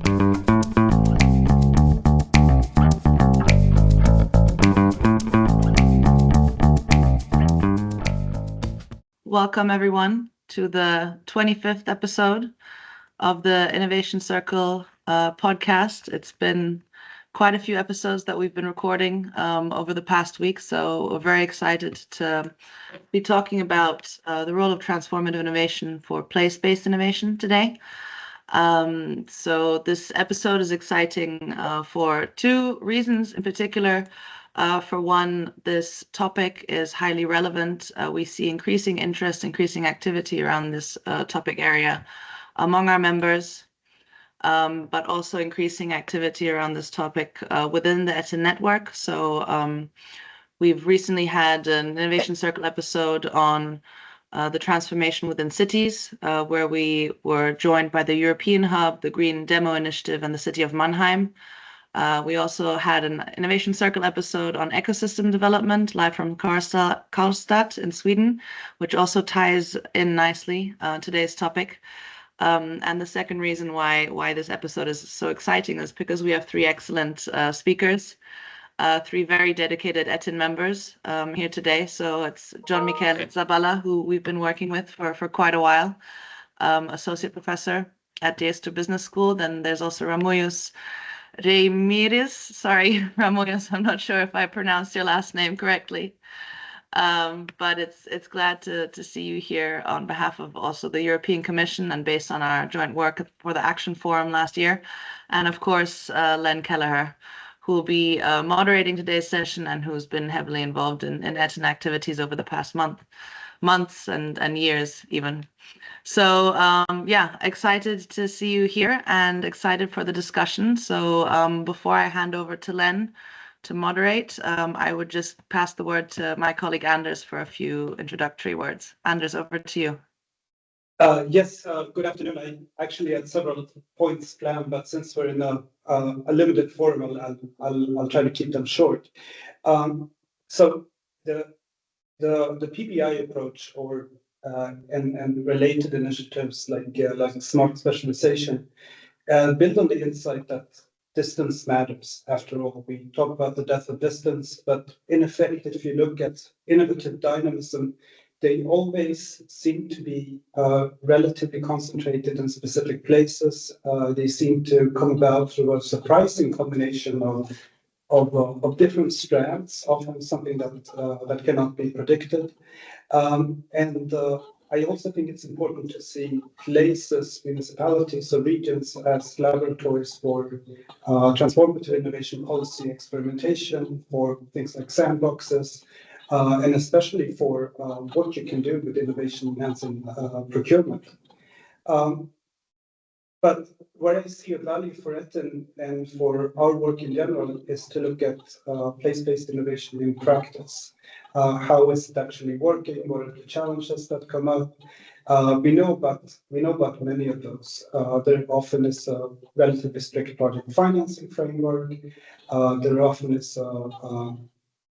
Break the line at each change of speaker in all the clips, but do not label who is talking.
Welcome, everyone, to the 25th episode of the Innovation Circle podcast. It's been quite a few episodes that we've been recording over the past week, so we're very excited to be talking about the role of transformative innovation for place-based innovation today. So this episode is exciting for two reasons in particular. For one, this topic is highly relevant. We see increasing interest, increasing activity around this topic area among our members, but also increasing activity around this topic within the ETIN network. So we've recently had an Innovation Circle episode on the transformation within cities, where we were joined by the European Hub, the Green Demo Initiative, and the City of Mannheim. We also had an Innovation Circle episode on ecosystem development, live from Karlstad in Sweden, which also ties in nicely today's topic. And the second reason why this episode is so exciting is because we have three excellent speakers, three very dedicated ETIN members here today. So it's Jon Mikel Zabala, who we've been working with for quite a while, associate professor at the ESTO Business School. Then there's also Ramojus Reimeris. Sorry, Ramojus, I'm not sure if I pronounced your last name correctly. But it's glad to see you here on behalf of also the European Commission and based on our joint work for the Action Forum last year. And of course, Len Kelleher, who will be moderating today's session and who's been heavily involved in ETIN activities over the past months and years even. So yeah, excited to see you here and excited for the discussion. So before I hand over to Len to moderate, I would just pass the word to my colleague Anders for a few introductory words. Anders, over to you.
Yes, good afternoon. I actually had several points planned, but since we're in a limited forum, I'll try to keep them short. So the PBI approach and related initiatives like smart specialization build on the insight that distance matters. After all, we talk about the death of distance, but in effect, if you look at innovative dynamism, they always seem to be relatively concentrated in specific places. They seem to come about through a surprising combination of different strands, often something that cannot be predicted. I also think it's important to see places, municipalities, or regions as laboratories for transformative innovation policy experimentation, for things like sandboxes, and especially for what you can do with innovation enhancing procurement. But where I see a value for it and for our work in general is to look at place-based innovation in practice. How is it actually working? What are the challenges that come up? We know about many of those. There often is a relatively strict project financing framework. There often is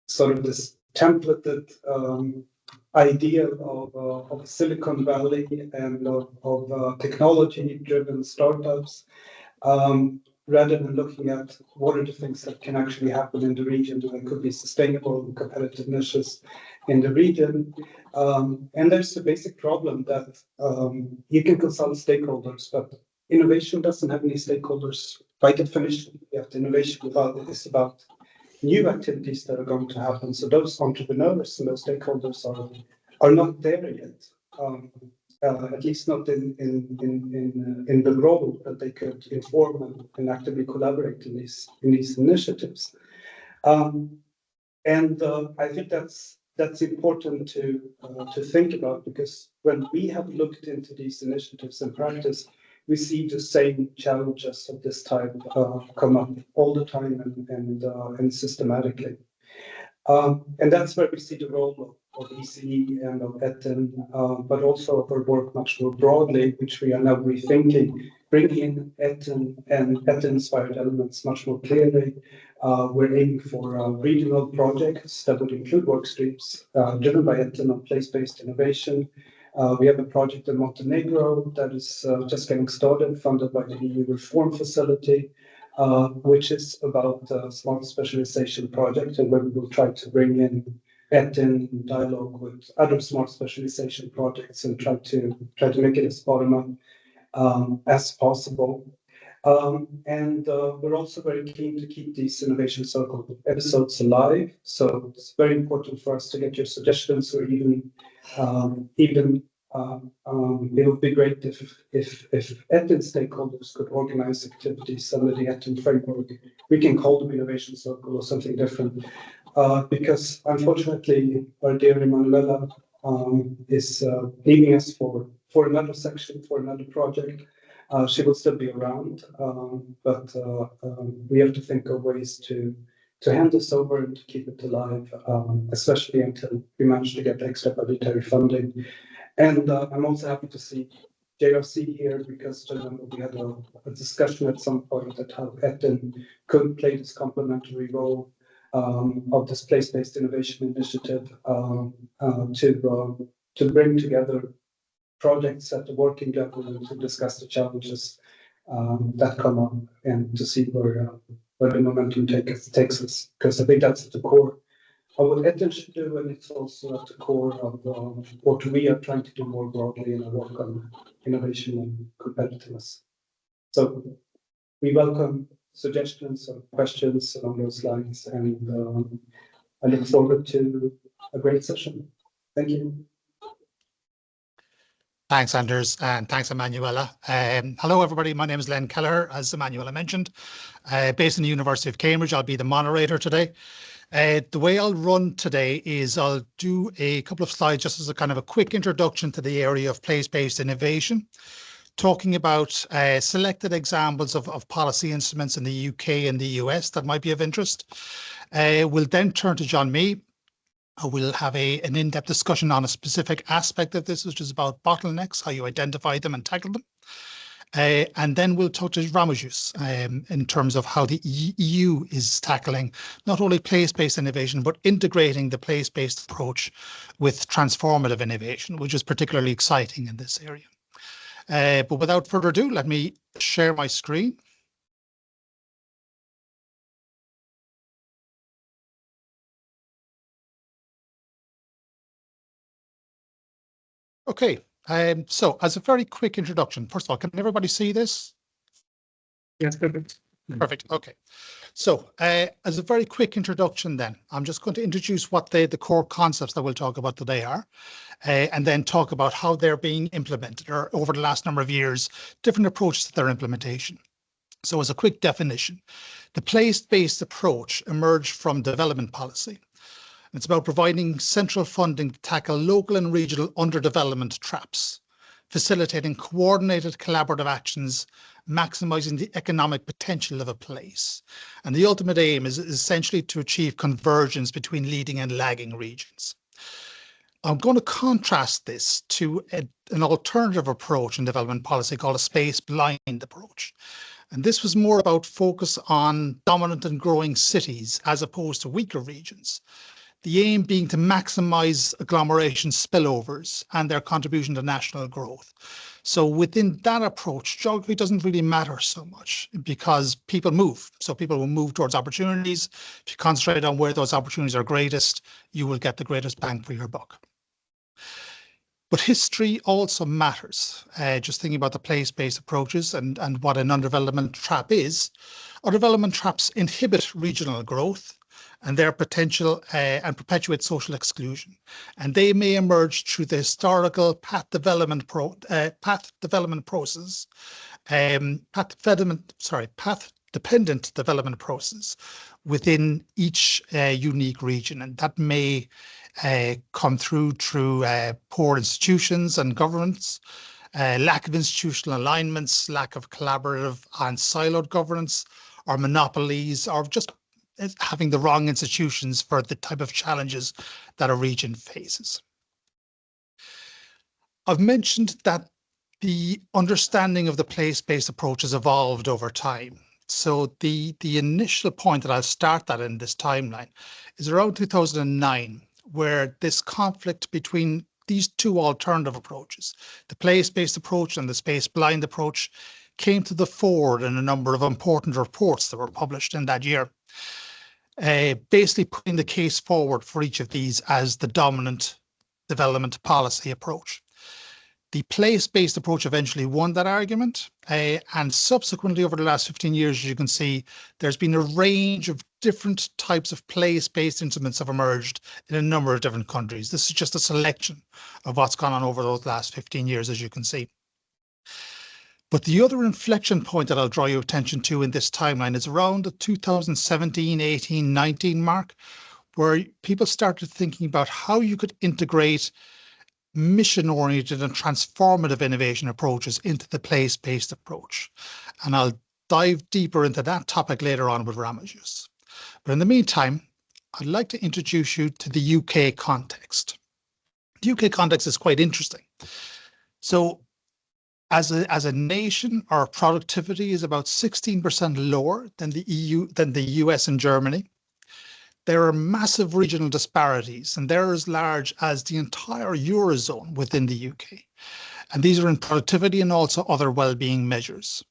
sort of this templated idea of Silicon Valley and of technology-driven startups, rather than looking at what are the things that can actually happen in the region that could be sustainable and competitive niches in the region. And there's the basic problem that you can consult stakeholders, but innovation doesn't have any stakeholders by definition. Yet innovation is about new activities that are going to happen. So those entrepreneurs and those stakeholders are not there yet, at least not in the role that they could inform and actively collaborate in these initiatives. I think that's important to think about, because when we have looked into these initiatives in practice, we see the same challenges of this type come up all the time and systematically. And that's where we see the role of ECE and of ETIN, but also of our work much more broadly, which we are now rethinking, bringing in ETIN and ETIN-inspired elements much more clearly. We're aiming for regional projects that would include work streams driven by ETIN on place-based innovation, We have a project in Montenegro that is just getting started, funded by the EU Reform Facility, which is about a smart specialization project, and where we will try to bring in ETIN dialogue with other smart specialization projects and try to make it as bottom-up as possible. We're also very keen to keep these Innovation Circle episodes alive. So it's very important for us to get your suggestions, or even it would be great if ETIN stakeholders could organize activities under the ETIN framework. We can call them Innovation Circle or something different, because unfortunately our dear Emanuela is leaving us for another section, for another project. She will still be around, but we have to think of ways to hand this over and to keep it alive, especially until we manage to get extra budgetary funding. And I'm also happy to see JRC here, because we had a discussion at some point at how ETIN could play this complementary role of this place-based innovation initiative to bring together projects at the working level and to discuss the challenges that come up, and to see where the momentum takes us. Because I think that's at the core of what ETIN should do, and it's also at the core of what we are trying to do more broadly in our work on innovation and competitiveness. So we welcome suggestions or questions along those lines, and I look forward to a great session. Thank you.
Thanks, Anders, and thanks, Emanuela. Hello, everybody. My name is Len Kelleher, as Emanuela mentioned. Based in the University of Cambridge, I'll be the moderator today. The way I'll run today is I'll do a couple of slides just as a kind of a quick introduction to the area of place-based innovation, talking about selected examples of policy instruments in the UK and the US that might be of interest. We'll then turn to Jon Mikel. We'll have an in-depth discussion on a specific aspect of this, which is about bottlenecks, how you identify them and tackle them. And then we'll talk to Ramojus in terms of how the EU is tackling not only place-based innovation, but integrating the place-based approach with transformative innovation, which is particularly exciting in this area. But without further ado, let me share my screen. Okay, so as a very quick introduction, first of all, can everybody see this?
Yes, perfect.
Perfect, okay. So as a very quick introduction then, I'm just going to introduce what the core concepts that we'll talk about today are, and then talk about how they're being implemented, or over the last number of years, different approaches to their implementation. So as a quick definition, the place-based approach emerged from development policy. It's about providing central funding to tackle local and regional underdevelopment traps, facilitating coordinated collaborative actions, maximizing the economic potential of a place. And the ultimate aim is essentially to achieve convergence between leading and lagging regions. I'm going to contrast this to an alternative approach in development policy called a space-blind approach. And this was more about focus on dominant and growing cities as opposed to weaker regions. The aim being to maximize agglomeration spillovers and their contribution to national growth. So within that approach, geography doesn't really matter so much because people move. So people will move towards opportunities. If you concentrate on where those opportunities are greatest, you will get the greatest bang for your buck. But history also matters. Just thinking about the place-based approaches and what an underdevelopment trap is. Underdevelopment traps inhibit regional growth and their potential and perpetuate social exclusion. And they may emerge through the historical path dependent development process within each unique region. And that may come through poor institutions and governments, lack of institutional alignments, lack of collaborative and siloed governance, or monopolies, or just having the wrong institutions for the type of challenges that a region faces. I've mentioned that the understanding of the place-based approach has evolved over time. So the initial point that I'll start that in this timeline is around 2009, where this conflict between these two alternative approaches, the place-based approach and the space-blind approach, came to the fore in a number of important reports that were published in that year, basically putting the case forward for each of these as the dominant development policy approach. The place-based approach eventually won that argument, and subsequently over the last 15 years, as you can see, there's been a range of different types of place-based instruments have emerged in a number of different countries. This is just a selection of what's gone on over those last 15 years, as you can see. But the other inflection point that I'll draw your attention to in this timeline is around the 2017, 18, 19 mark, where people started thinking about how you could integrate mission-oriented and transformative innovation approaches into the place-based approach. And I'll dive deeper into that topic later on with Ramojus. But in the meantime, I'd like to introduce you to the UK context. The UK context is quite interesting. So as a nation, our productivity is about 16% lower than the US and Germany. There are massive regional disparities, and they're as large as the entire Eurozone within the UK. And these are in productivity and also other well-being measures.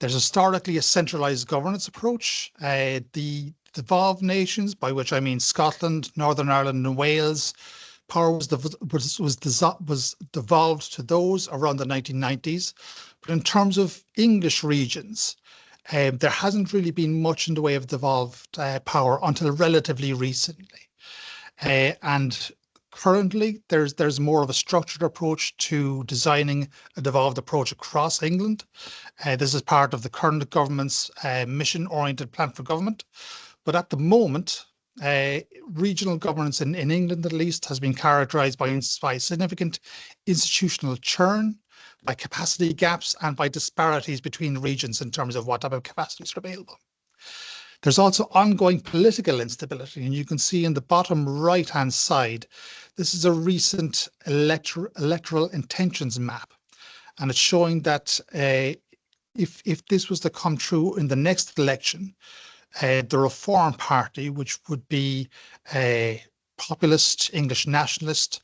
There's historically a centralized governance approach. The devolved nations, by which I mean Scotland, Northern Ireland, and Wales, power was devolved to those around the 1990s. But in terms of English regions, there hasn't really been much in the way of devolved power until relatively recently. And currently, there's more of a structured approach to designing a devolved approach across England. This is part of the current government's mission-oriented plan for government. But at the moment, regional governance in England, at least, has been characterised by significant institutional churn, by capacity gaps, and by disparities between regions in terms of what type of capacities are available. There's also ongoing political instability, and you can see in the bottom right-hand side, this is a recent electoral intentions map, and it's showing that if this was to come true in the next election, the Reform Party, which would be a populist, English nationalist,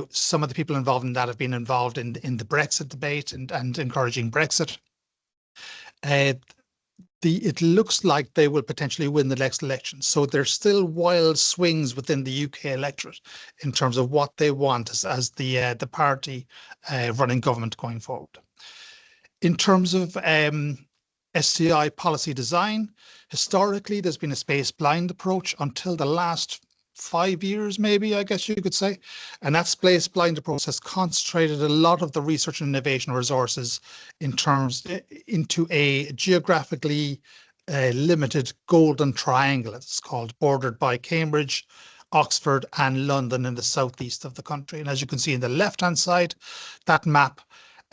some of the people involved in that have been involved in the Brexit debate and encouraging Brexit. It looks like they will potentially win the next election. So there's still wild swings within the UK electorate in terms of what they want as the party running government going forward. In terms of SCI policy design, historically, there's been a space-blind approach until the last 5 years, maybe, I guess you could say. And that space-blind approach has concentrated a lot of the research and innovation resources into a geographically limited golden triangle, as it's called, bordered by Cambridge, Oxford, and London in the southeast of the country. And as you can see in the left-hand side, that map,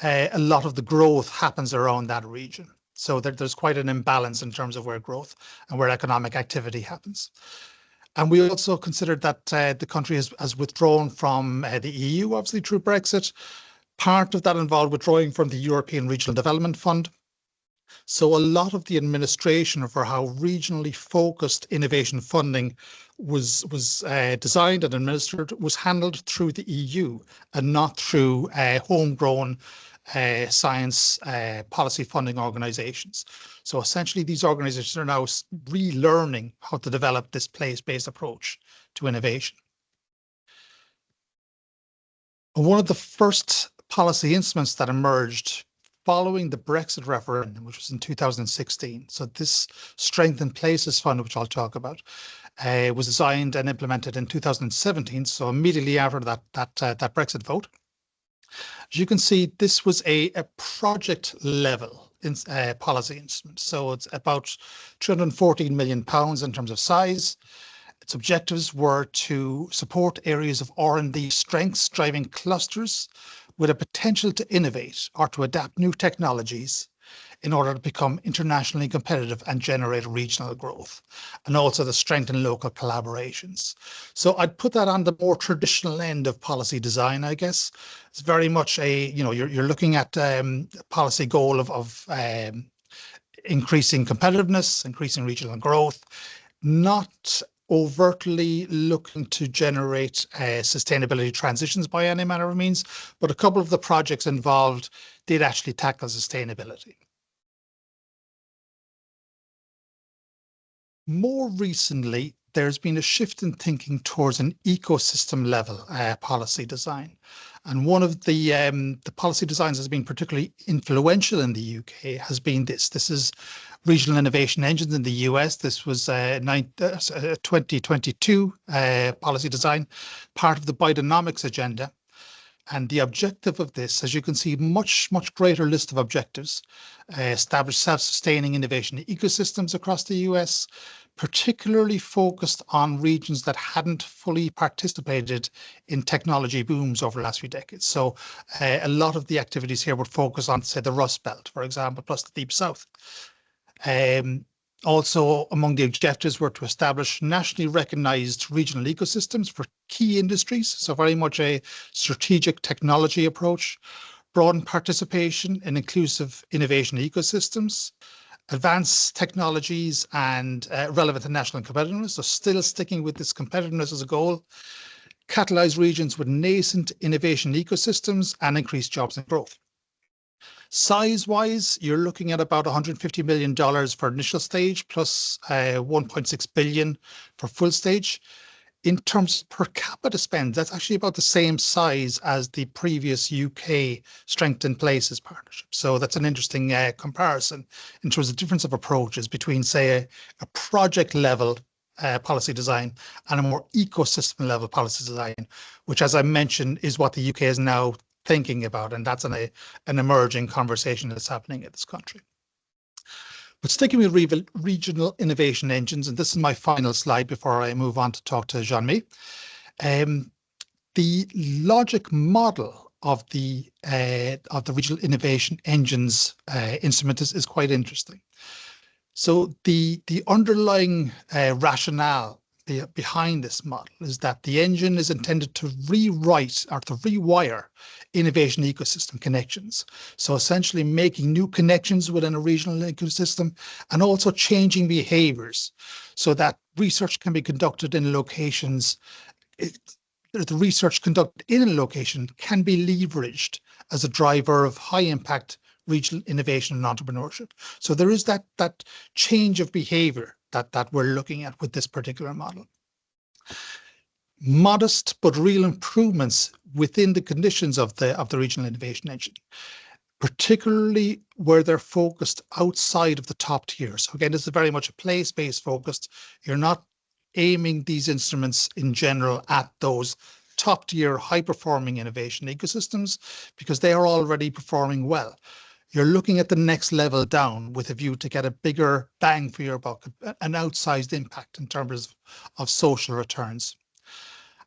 a lot of the growth happens around that region. So there's quite an imbalance in terms of where growth and where economic activity happens. And we also considered that the country has withdrawn from the EU, obviously through Brexit. Part of that involved withdrawing from the European Regional Development Fund. So a lot of the administration for how regionally focused innovation funding was designed and administered was handled through the EU and not through homegrown science policy funding organizations. So essentially, these organizations are now relearning how to develop this place-based approach to innovation. And one of the first policy instruments that emerged following the Brexit referendum, which was in 2016. So this Strengthened Places Fund, which I'll talk about, was designed and implemented in 2017. So immediately after that Brexit vote. As you can see, this was a project level policy instrument. So it's about £314 million in terms of size. Its objectives were to support areas of R&D strengths, driving clusters with a potential to innovate or to adapt new technologies in order to become internationally competitive and generate regional growth, and also to strengthen local collaborations. So I'd put that on the more traditional end of policy design, I guess. It's very much you're looking at a policy goal of increasing competitiveness, increasing regional growth, not overtly looking to generate sustainability transitions by any manner of means, but a couple of the projects involved did actually tackle sustainability. More recently, there's been a shift in thinking towards an ecosystem level policy design. And one of the policy designs that's been particularly influential in the UK has been this. This is regional innovation engines in the US. This was 2022 policy design, part of the Bidenomics agenda. And the objective of this, as you can see, much greater list of objectives, establish self-sustaining innovation ecosystems across the US, particularly focused on regions that hadn't fully participated in technology booms over the last few decades. So a lot of the activities here would focus on, say, the Rust Belt, for example, plus the Deep South. Also, among the objectives were to establish nationally recognized regional ecosystems for key industries, so very much a strategic technology approach, broaden participation in inclusive innovation ecosystems, advance technologies and relevant to national competitiveness, so still sticking with this competitiveness as a goal, catalyze regions with nascent innovation ecosystems and increase jobs and growth. Size-wise, you're looking at about $150 million for initial stage, plus 1.6 billion for full stage. In terms of per capita spend, that's actually about the same size as the previous UK Strengthened Places partnership. So that's an interesting comparison in terms of difference of approaches between, say, a project level policy design and a more ecosystem level policy design, which, as I mentioned, is what the UK is now thinking about, and that's an emerging conversation that's happening in this country. But sticking with regional innovation engines, and this is my final slide before I move on to talk to Jon Mikel, the logic model of the regional innovation engines instrument is quite interesting. So the underlying rationale behind this model is that the engine is intended to rewrite or to rewire innovation ecosystem connections. So essentially making new connections within a regional ecosystem and also changing behaviors so that research can be conducted in locations. The research conducted in a location can be leveraged as a driver of high impact regional innovation and entrepreneurship. So there is that change of behavior that we're looking at with this particular model. Modest but real improvements within the conditions of the regional innovation engine, particularly where they're focused outside of the top tier. So again, this is very much a place-based focused. You're not aiming these instruments in general at those top tier high-performing innovation ecosystems because they are already performing well. You're looking at the next level down with a view to get a bigger bang for your buck, an outsized impact in terms of social returns.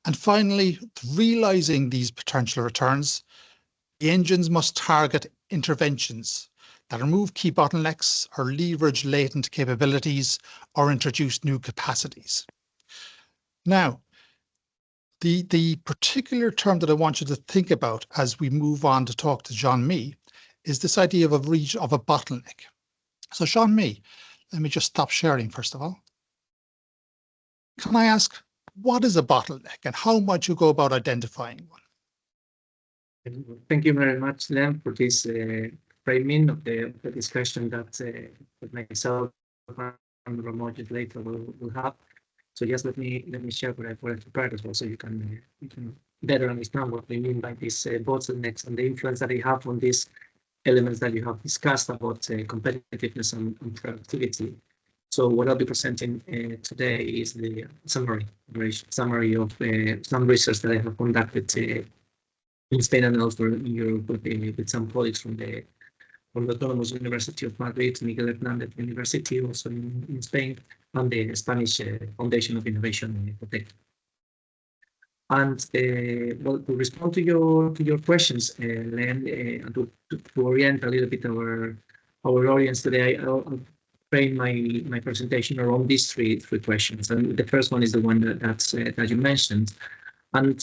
And finally, realizing these potential returns, the engines must target interventions that remove key bottlenecks or leverage latent capabilities or introduce new capacities. Now, the particular term that I want you to think about as we move on to talk to Jon Mikel is this idea of a bottleneck. So Jon Mikel, let me just stop sharing first of all. Can I ask, what is a bottleneck and how might you go about identifying one?
Thank you very much, Len, for this framing of the discussion that myself and Ramojus later will have. So just let me share what I've prepared as well, so you can better understand what we mean by these bottlenecks and the influence that they have on these elements that you have discussed about competitiveness and productivity. So what I'll be presenting today is the summary of some research that I have conducted in Spain and elsewhere in Europe with some colleagues from the Autonomous University of Madrid, Miguel Hernández University, also in Spain, and the Spanish Foundation of Innovation Protect. And well, to respond to your questions, Len, and to orient a little bit our audience today, I'll frame my presentation around these three questions. And the first one is the one that you mentioned. And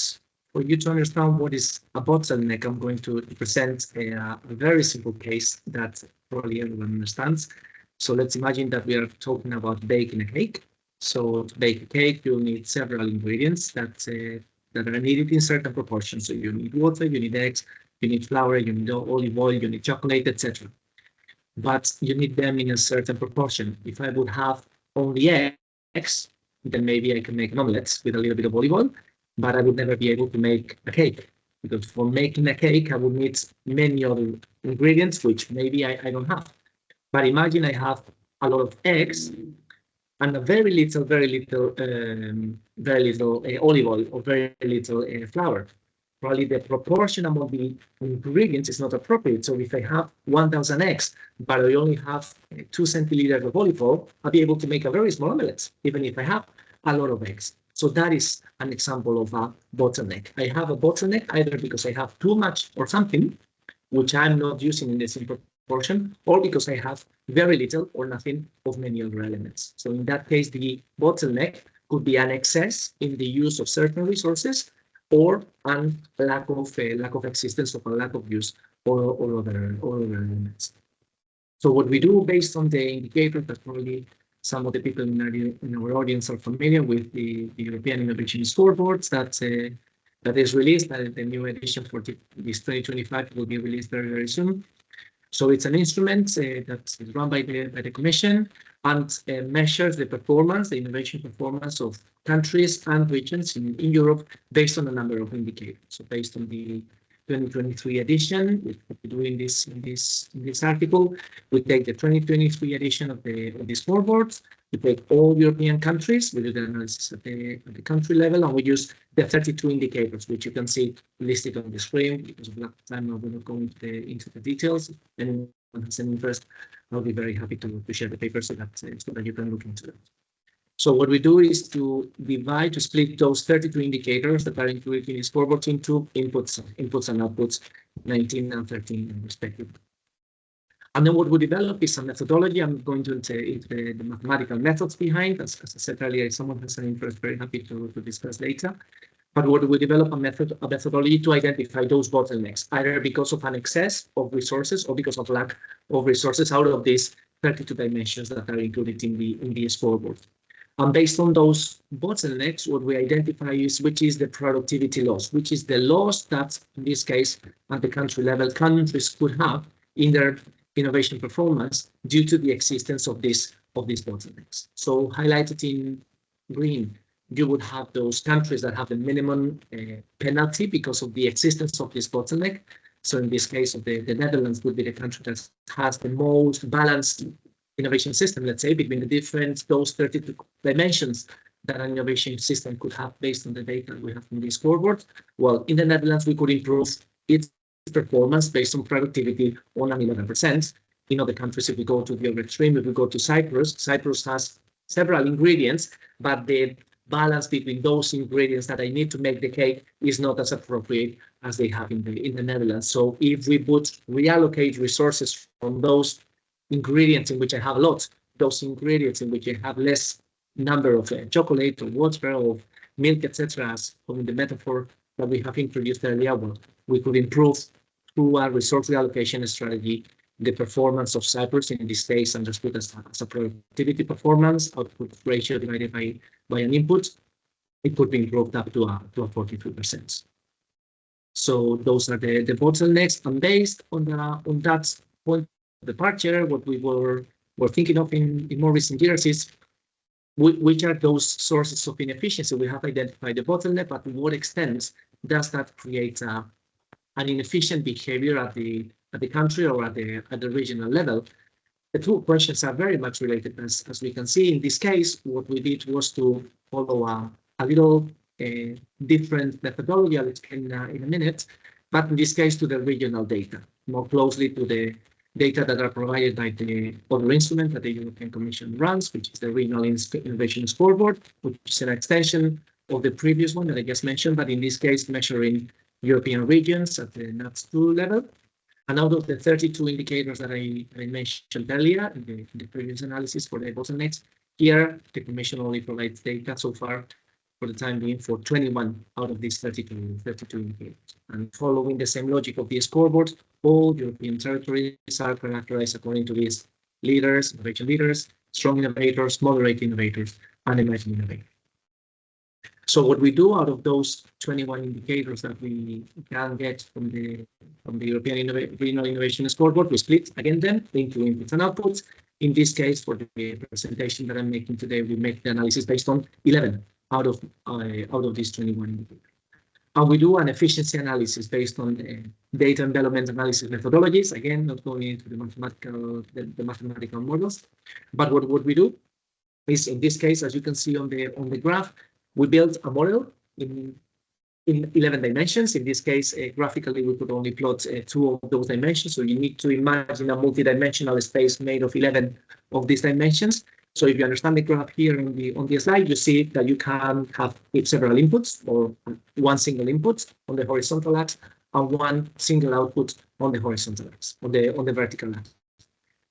for you to understand what is a bottleneck, I'm going to present a very simple case that probably everyone understands. So let's imagine that we are talking about baking a cake. So to bake a cake, you'll need several ingredients that are needed in certain proportions. So you need water, you need eggs, you need flour, you need olive oil, you need chocolate, etc. But you need them in a certain proportion. If I would have only eggs, then maybe I can make an omelette with a little bit of olive oil, but I would never be able to make a cake. Because for making a cake, I would need many other ingredients, which maybe I don't have. But imagine I have a lot of eggs and a very little olive oil or very little flour. Probably the proportion among the ingredients is not appropriate. So if I have 1,000 eggs, but I only have 2 centiliters of olive oil, I'll be able to make a very small omelette, even if I have a lot of eggs. So that is an example of a bottleneck. I have a bottleneck either because I have too much or something, which I'm not using in the same proportion, or because I have very little or nothing of many other elements. So in that case, the bottleneck could be an excess in the use of certain resources, or a lack of existence of a lack of use or other elements. So what we do based on the indicator that probably some of the people in our audience are familiar with, the European Innovation Scoreboards that is released, the new edition for this 2025 will be released very, very soon. So it's an instrument that is run by the Commission and measures the performance, the innovation performance of countries and regions in Europe based on a number of indicators. So based on the 2023 edition, what we do in this article, we take the 2023 edition of the scoreboard. We take all European countries, we do the analysis at the country level, and we use the 32 indicators, which you can see listed on the screen. Because of lack of time, I will not go into the details. If anyone has an interest, I'll be very happy to share the paper so that you can look into it. So what we do is to split those 32 indicators that are included in the scoreboard into inputs and outputs, 19 and 13 respectively. And then what we develop is a methodology. I'm going into the mathematical methods behind. As I said earlier, if someone has an interest, very happy to discuss later. But what we develop a methodology to identify those bottlenecks, either because of an excess of resources or because of lack of resources out of these 32 dimensions that are included in the scoreboard. And based on those bottlenecks, what we identify is which is the productivity loss, which is the loss that, in this case, at the country level, countries could have in their innovation performance due to the existence of these bottlenecks. So highlighted in green, you would have those countries that have the minimum penalty because of the existence of this bottleneck. So in this case, of the Netherlands would be the country that has the most balanced innovation system, let's say, between those 32 dimensions that an innovation system could have based on the data we have from the scoreboard. Well, in the Netherlands, we could improve its performance based on productivity on an 11%. In other countries, if we go to the other extreme, if we go to Cyprus has several ingredients, but the balance between those ingredients that I need to make the cake is not as appropriate as they have in the Netherlands. So if we would reallocate resources from those ingredients in which I have a lot, those ingredients in which I have less number of chocolate or water or milk, etc., as in the metaphor that we have introduced earlier, well, we could improve through a resource reallocation strategy the performance of Cyprus, in this case understood as a productivity performance, output ratio divided by an input. It could be improved up to a 43%. So those are the bottlenecks, and based on that point of departure, what we were thinking of in more recent years is which are those sources of inefficiency. We have identified the bottleneck, but to what extent does that create an inefficient behavior at the country or at the regional level? The two questions are very much related. As we can see in this case, what we did was to follow a little different methodology. I'll explain in a minute, but in this case to the regional data, more closely to the data that are provided by the other instrument that the European Commission runs, which is the Regional Innovation Scoreboard, which is an extension of the previous one that I just mentioned, but in this case measuring European regions at the NUTS2 level. And out of the 32 indicators that I mentioned earlier in the previous analysis for the bottlenecks, here the Commission only provides data so far for the time being for 21 out of these 32 indicators. And following the same logic of the scoreboard, all European territories are characterized according to these leaders, innovation leaders, strong innovators, moderate innovators, and emerging innovators. So what we do out of those 21 indicators that we can get from the European Regional Innovation Scoreboard, we split again them into inputs and outputs. In this case, for the presentation that I'm making today, we make the analysis based on 11 out of these 21 indicators. And we do an efficiency analysis based on data envelopment analysis methodologies. Again, not going into the mathematical models, but what we do is, in this case, as you can see on the graph, we built a model in 11 dimensions. In this case, graphically, we could only plot 2 of those dimensions. So you need to imagine a multidimensional space made of 11 of these dimensions. So if you understand the graph here on the slide, you see that you can have several inputs or one single input on the horizontal axis and one single output on the horizontal axis, on the vertical axis.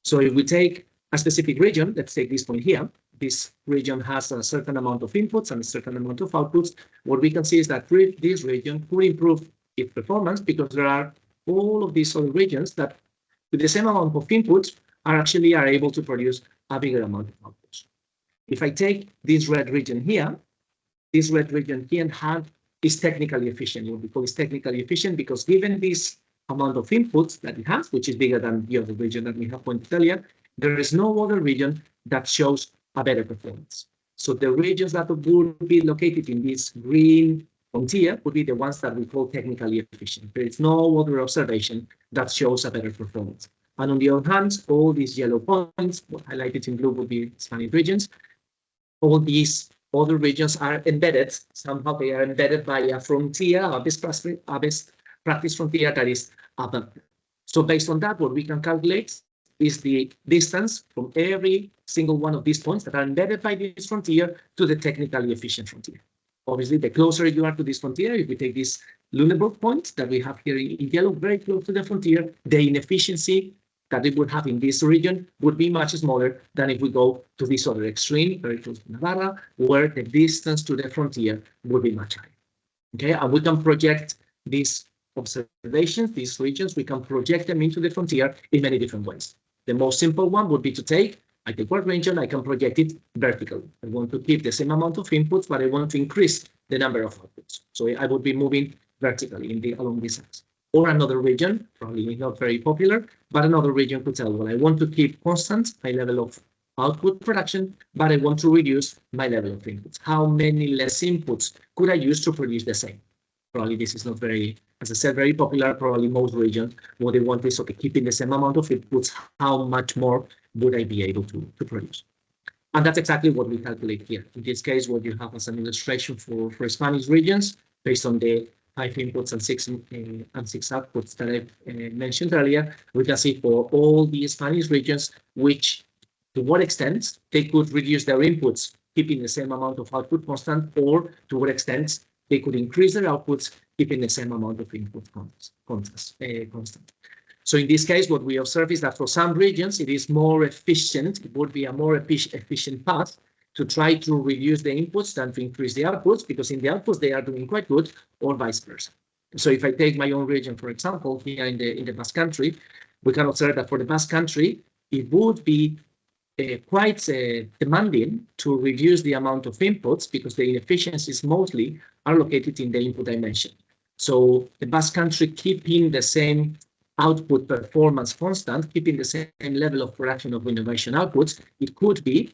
So if we take a specific region, let's take this point here. This region has a certain amount of inputs and a certain amount of outputs. What we can see is that this region could improve its performance because there are all of these other regions that, with the same amount of inputs, are able to produce a bigger amount of outputs. If I take this red region here, this red region here is technically efficient. What we call is technically efficient because given this amount of inputs that it has, which is bigger than the other region that we have pointed earlier, there is no other region that shows a better performance. So the regions that would be located in this green frontier would be the ones that we call technically efficient. There is no other observation that shows a better performance. And on the other hand, all these yellow points, highlighted in blue, would be Spanish regions. All these other regions are embedded. Somehow they are embedded by a frontier, a best practice frontier that is above. So based on that, what we can calculate is the distance from every single one of these points that are embedded by this frontier to the technically efficient frontier. Obviously, the closer you are to this frontier, if we take this Lüneburg point that we have here in yellow, very close to the frontier, the inefficiency that it would have in this region would be much smaller than if we go to this other extreme, very close to Navarra, where the distance to the frontier would be much higher. Okay, and we can project these observations, these regions, we can project them into the frontier in many different ways. The most simple one would be to take one region, I can project it vertically. I want to keep the same amount of inputs, but I want to increase the number of outputs. So I would be moving vertically along this axis. Or another region, probably not very popular, but another region could tell, well, I want to keep constant my level of output production, but I want to reduce my level of inputs. How many less inputs could I use to produce the same? Probably this is not very, as I said, very popular. Probably most regions, what they want is, okay, keeping the same amount of inputs, how much more would I be able to produce? And that's exactly what we calculate here. In this case, what you have as an illustration for Spanish regions, based on the 5 inputs and 6 outputs that I mentioned earlier, we can see for all the Spanish regions, to what extent they could reduce their inputs, keeping the same amount of output constant, or to what extent they could increase their outputs, keeping the same amount of input constant. So in this case, what we observe is that for some regions, it is more efficient. It would be a more efficient path to try to reduce the inputs than to increase the outputs, because in the outputs, they are doing quite good, or vice versa. So if I take my own region, for example, here in the Basque Country, we can observe that for the Basque Country, it would be quite demanding to reduce the amount of inputs because the inefficiencies mostly are located in the input dimension. So the Basque Country keeping the same output performance constant, keeping the same level of production of innovation outputs, it could be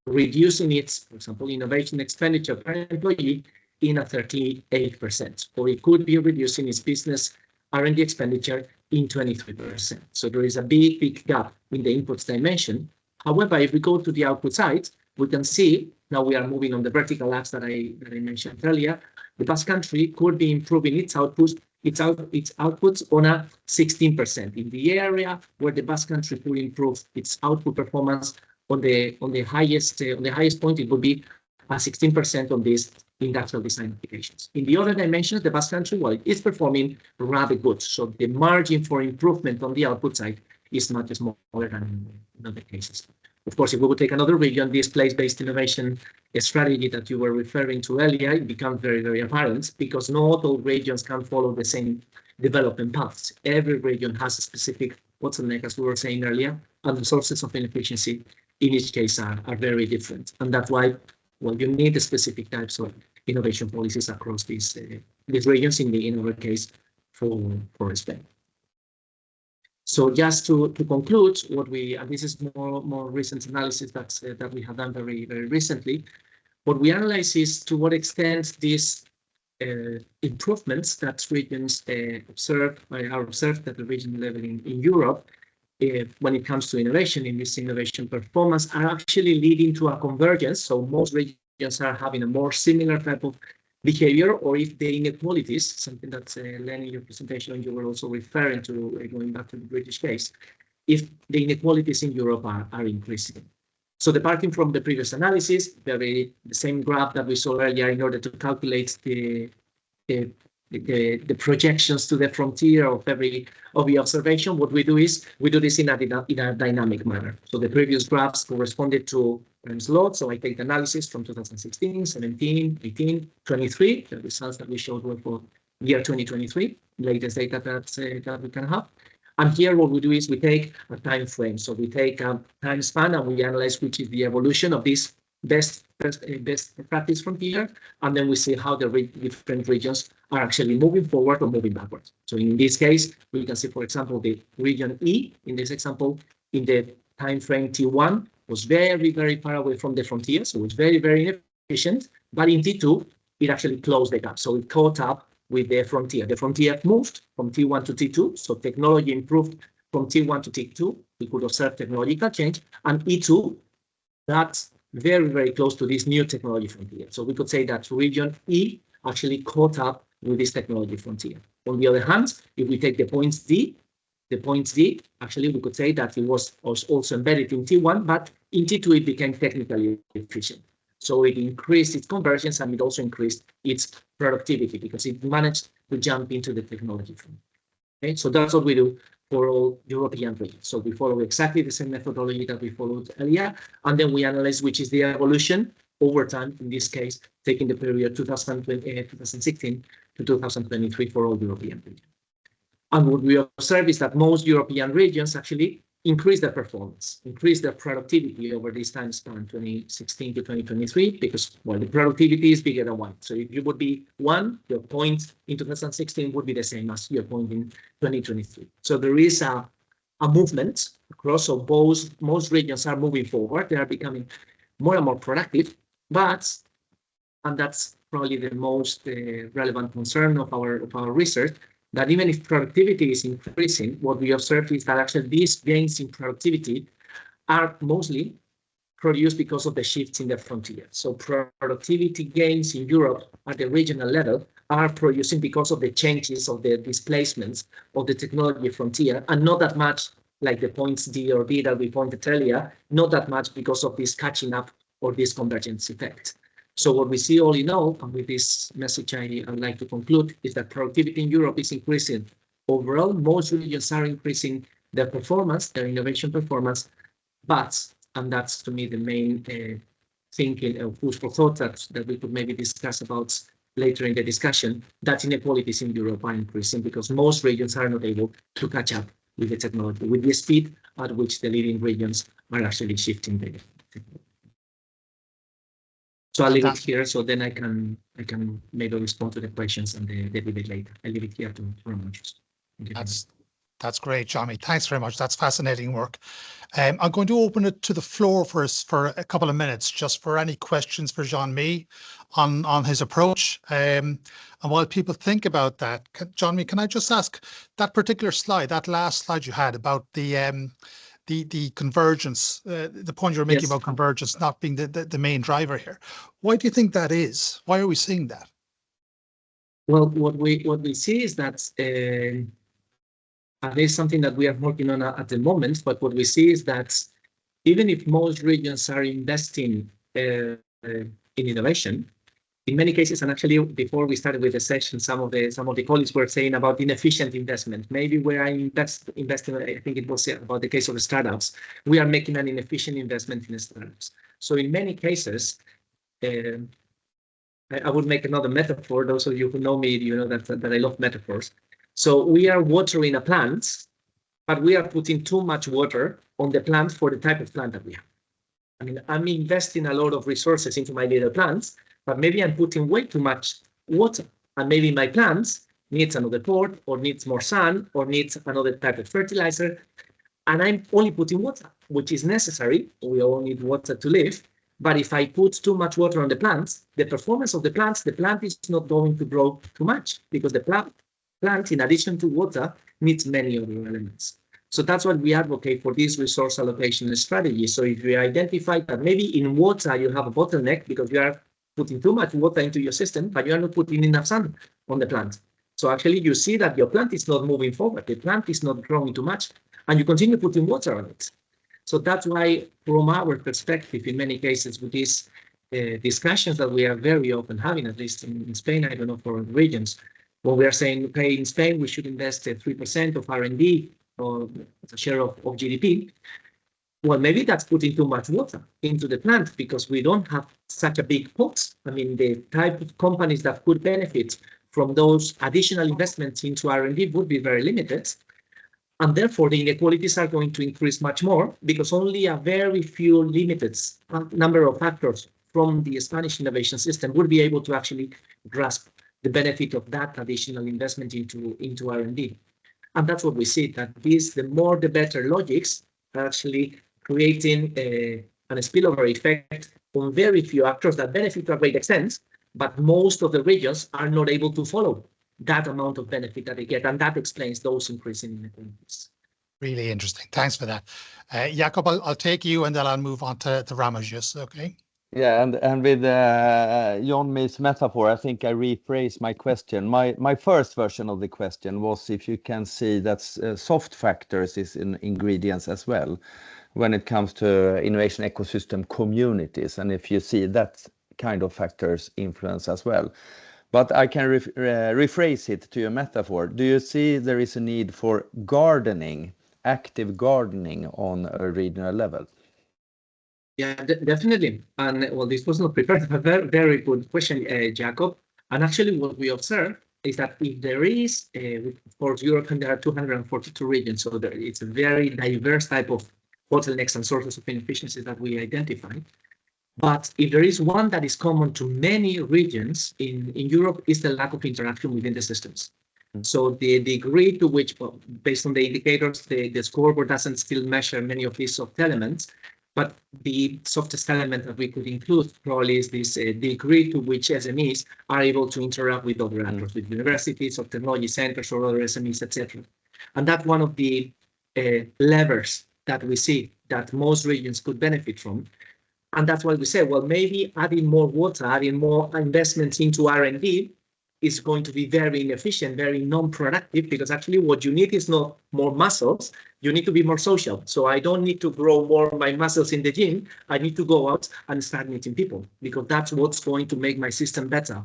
reducing its, for example, innovation expenditure per employee in a 38%, or it could be reducing its business R&D expenditure in 23%. So there is a big gap in the inputs dimension. However, if we go to the output side, we can see, now we are moving on the vertical axis that I mentioned earlier, the Basque Country could be improving its outputs on a 16%. In the area where the Basque Country could improve its output performance on the highest point, it would be a 16% on these industrial design applications. In the other dimensions, the Basque Country, well, it is performing rather good. So the margin for improvement on the output side is much smaller than in other cases. Of course, if we would take another region, this place-based innovation strategy that you were referring to earlier, it becomes very, very apparent because not all regions can follow the same development paths. Every region has a specific bottleneck, as we were saying earlier, and the sources of inefficiency in each case are very different. And that's why, well, you need the specific types of innovation policies across these regions, in our case, for Spain. So just to conclude, and this is more recent analysis that we have done very recently, what we analyze is to what extent these improvements that regions are observed at the regional level in Europe, when it comes to innovation, in this innovation performance, are actually leading to a convergence. So most regions are having a more similar type of behavior, or if the inequalities, something that Len, in your presentation, you were also referring to, going back to the British case, if the inequalities in Europe are increasing. So departing from the previous analysis, the same graph that we saw earlier, in order to calculate the projections to the frontier of the observation, what we do is we do this in a dynamic manner. So the previous graphs corresponded to Graham's law. So I take the analysis from 2016, 17, 18, 23. The results that we showed were for year 2023, latest data that we can have. And here what we do is we take a time frame. So we take a time span and we analyze which is the evolution of this best practice frontier, and then we see how the different regions are actually moving forward or moving backwards. So in this case, we can see, for example, the region E, in this example, in the time frame T1, was very far away from the frontier, so it's very inefficient, but in T2, it actually closed the gap, so it caught up with the frontier. The frontier moved from T1 to T2, so technology improved from T1 to T2. We could observe technological change, and E2, that's very close to this new technology frontier. So we could say that region E actually caught up with this technology frontier. On the other hand, if we take the points D, actually we could say that it was also embedded in T1, but in T2 it became technically efficient. So it increased its convergence and it also increased its productivity because it managed to jump into the technology frontier. Okay, so that's what we do for all European regions. So we follow exactly the same methodology that we followed earlier, and then we analyze which is the evolution over time, in this case, taking the period 2016 to 2023 for all European regions. And what we observe is that most European regions actually increase their performance, increase their productivity over this time span, 2016 to 2023, because, well, the productivity is bigger than 1. So if you would be 1, your point in 2016 would be the same as your point in 2023. So there is a movement across, so most regions are moving forward. They are becoming more and more productive, and that's probably the most relevant concern of our research, that even if productivity is increasing, what we observe is that actually these gains in productivity are mostly produced because of the shifts in the frontier. So productivity gains in Europe at the regional level are producing because of the changes of the displacements of the technology frontier, and not that much like the points D or B that we pointed earlier, not that much because of this catching up or this convergence effect. So what we see all in all, and with this message I would like to conclude, is that productivity in Europe is increasing. Overall, most regions are increasing their performance, their innovation performance, and that's to me the main thinking, food for thought that we could maybe discuss about later in the discussion, that inequalities in Europe are increasing because most regions are not able to catch up with the technology, with the speed at which the leading regions are actually shifting the technology. So I'll leave it here, so then I can maybe respond to the questions and the debate later. I'll leave it here to Ramojus.
That's great, Johnny. Thanks very much. That's fascinating work. I'm going to open it to the floor for a couple of minutes, just for any questions for Jon-Mi on his approach. And while people think about that, Jon-Mi, can I just ask that particular slide, that last slide you had about the convergence, the point you were making about convergence not being the main driver here. Why do you think that is? Why are we seeing that?
Well, what we see is that there's something that we are working on at the moment, but what we see is that even if most regions are investing in innovation, in many cases, and actually before we started with the session, some of the colleagues were saying about inefficient investment. Maybe where I investing, I think it was about the case of the startups, we are making an inefficient investment in the startups. So in many cases, I would make another metaphor. Those of you who know me, you know that I love metaphors. So we are watering a plant, but we are putting too much water on the plant for the type of plant that we have. I mean, I'm investing a lot of resources into my little plants, but maybe I'm putting way too much water, and maybe my plants needs another pot, or needs more sun, or needs another type of fertilizer, and I'm only putting water, which is necessary. We all need water to live. But if I put too much water on the plants, the performance of the plant is not going to grow too much, because the plant, in addition to water, needs many other elements. So that's what we advocate for this resource allocation strategy. So if you identify that maybe in water you have a bottleneck because you are putting too much water into your system, but you are not putting enough sun on the plant. So actually you see that your plant is not moving forward, the plant is not growing too much, and you continue putting water on it. So that's why, from our perspective, in many cases with these discussions that we are very often having, at least in Spain, I don't know for regions, when we are saying, okay, in Spain, we should invest 3% of R&D or as a share of GDP. Well, maybe that's putting too much water into the plant because we don't have such a big pot. I mean, the type of companies that could benefit from those additional investments into R&D would be very limited. And therefore, the inequalities are going to increase much more because only a very few limited number of actors from the Spanish innovation system would be able to actually grasp the benefit of that additional investment into R&D. And that's what we see, that the more the better logics are actually creating a spillover effect on very few actors that benefit to a great extent, but most of the regions are not able to follow that amount of benefit that they get, and that explains those increasing inequalities.
Really interesting. Thanks for that. Jakob, I'll take you and then I'll move on to Ramojus, okay?
Yeah, and with Jon Mil's metaphor, I think I rephrased my question. My first version of the question was if you can see that soft factors is in ingredients as well when it comes to innovation ecosystem communities, and if you see that kind of factors influence as well. But I can rephrase it to your metaphor. Do you see there is a need for gardening, active gardening on a regional level?
Yeah, definitely. And well, this was not prepared. A very, very good question, Jakob. And actually what we observe is that if there is, for Europe, there are 242 regions, so it's a very diverse type of bottlenecks and sources of inefficiencies that we identify. But if there is one that is common to many regions in Europe is the lack of interaction within the systems. So the degree to which, well, based on the indicators, the scoreboard doesn't still measure many of these soft elements, but the softest element that we could include probably is this degree to which SMEs are able to interact with other actors, with universities or technology centers or other SMEs, etc. And that's one of the levers that we see that most regions could benefit from. And that's why we say, well, maybe adding more water, adding more investments into R&D is going to be very inefficient, very non-productive, because actually what you need is not more muscles, you need to be more social. So I don't need to grow more my muscles in the gym, I need to go out and start meeting people, because that's what's going to make my system better.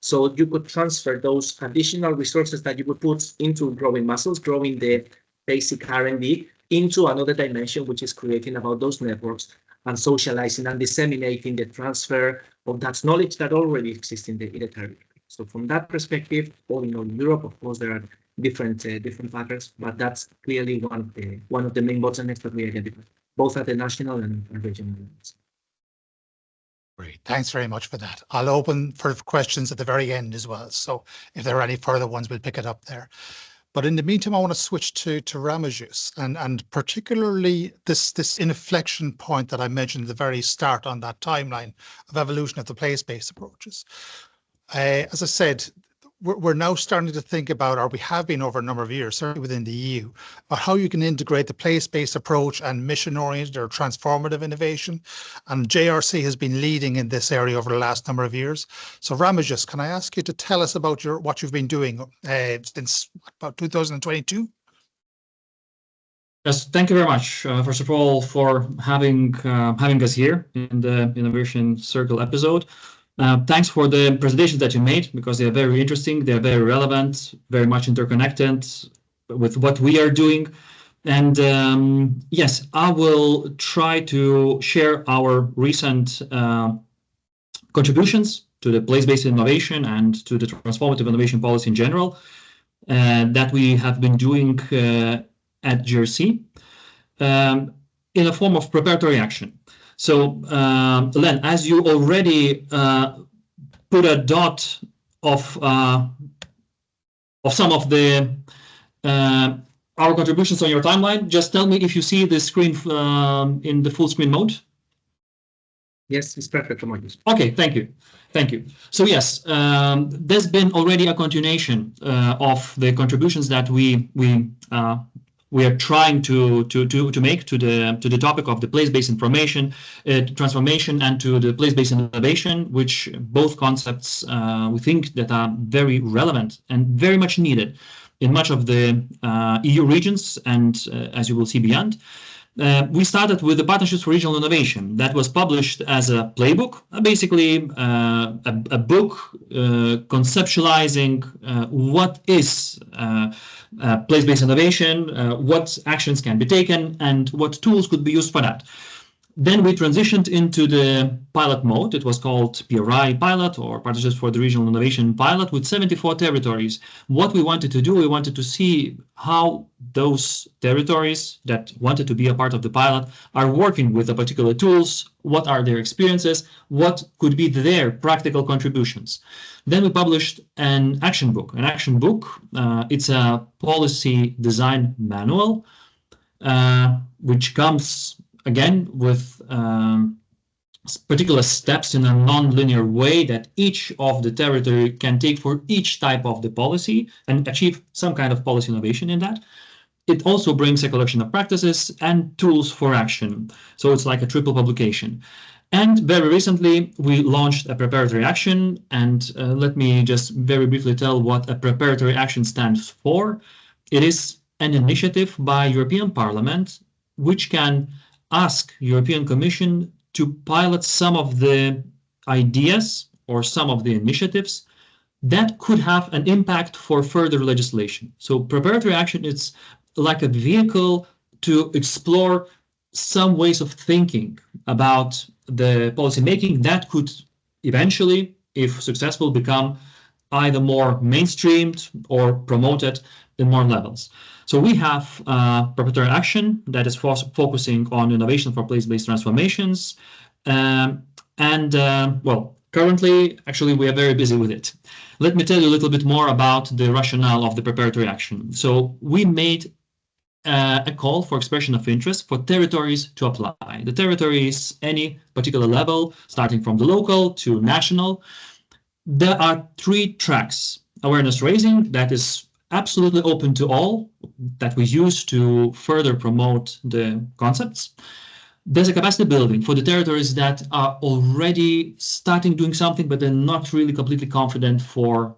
So you could transfer those additional resources that you would put into growing muscles, growing the basic R&D, into another dimension, which is creating about those networks and socializing and disseminating the transfer of that knowledge that already exists in the territory. So from that perspective, all in all, in Europe, of course, there are different factors, but that's clearly one of the main bottlenecks that we identify, both at the national and regional levels.
Great. Thanks very much for that. I'll open for questions at the very end as well. So if there are any further ones, we'll pick it up there. But in the meantime, I want to switch to Ramojus and particularly this inflection point that I mentioned at the very start on that timeline of evolution of the place-based approaches. As I said, we're now starting to think about, or we have been over a number of years, certainly within the EU, about how you can integrate the place-based approach and mission-oriented or transformative innovation. And JRC has been leading in this area over the last number of years. So Ramojus, can I ask you to tell us about what you've been doing since about 2022?
Yes, thank you very much, first of all, for having us here in the Innovation Circle episode. Thanks for the presentations that you made, because they are very interesting, they are very relevant, very much interconnected with what we are doing. And yes, I will try to share our recent contributions to the place-based innovation and to the transformative innovation policy in general that we have been doing at JRC in a form of preparatory action. So, Len, as you already put a dot of some of the our contributions on your timeline, just tell me if you see the screen in the full screen mode.
Yes, it's perfect, Ramojus.
Okay, thank you. Thank you. So yes, there's been already a continuation of the contributions that we are trying to make to the topic of the place-based information transformation and to the place-based innovation, which both concepts we think that are very relevant and very much needed in much of the EU regions and as you will see beyond. We started with the Partnerships for Regional Innovation that was published as a playbook, basically a book conceptualizing what is place-based innovation, what actions can be taken, and what tools could be used for that. Then we transitioned into the pilot mode. It was called PRI pilot or Partnerships for the Regional Innovation pilot with 74 territories. What we wanted to do, we wanted to see how those territories that wanted to be a part of the pilot are working with the particular tools, what are their experiences, what could be their practical contributions. Then we published an action book. An action book, it's a policy design manual, which comes again with particular steps in a non-linear way that each of the territory can take for each type of the policy and achieve some kind of policy innovation in that. It also brings a collection of practices and tools for action. So it's like a triple publication. And very recently, we launched a preparatory action. And let me just very briefly tell what a preparatory action stands for. It is an initiative by European Parliament, which can ask European Commission to pilot some of the ideas or some of the initiatives that could have an impact for further legislation. So preparatory action is like a vehicle to explore some ways of thinking about the policy making that could eventually, if successful, become either more mainstreamed or promoted in more levels. So we have preparatory action that is focusing on innovation for place-based transformations. Well, currently, actually, we are very busy with it. Let me tell you a little bit more about the rationale of the preparatory action. So we made a call for expression of interest for territories to apply. The territory is any particular level, starting from the local to national. There are 3 tracks. Awareness raising, that is absolutely open to all, that we use to further promote the concepts. There's a capacity building for the territories that are already starting doing something, but they're not really completely confident for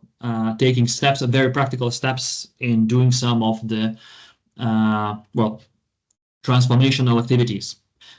taking steps, very practical steps in doing some of the, well, transformational activities.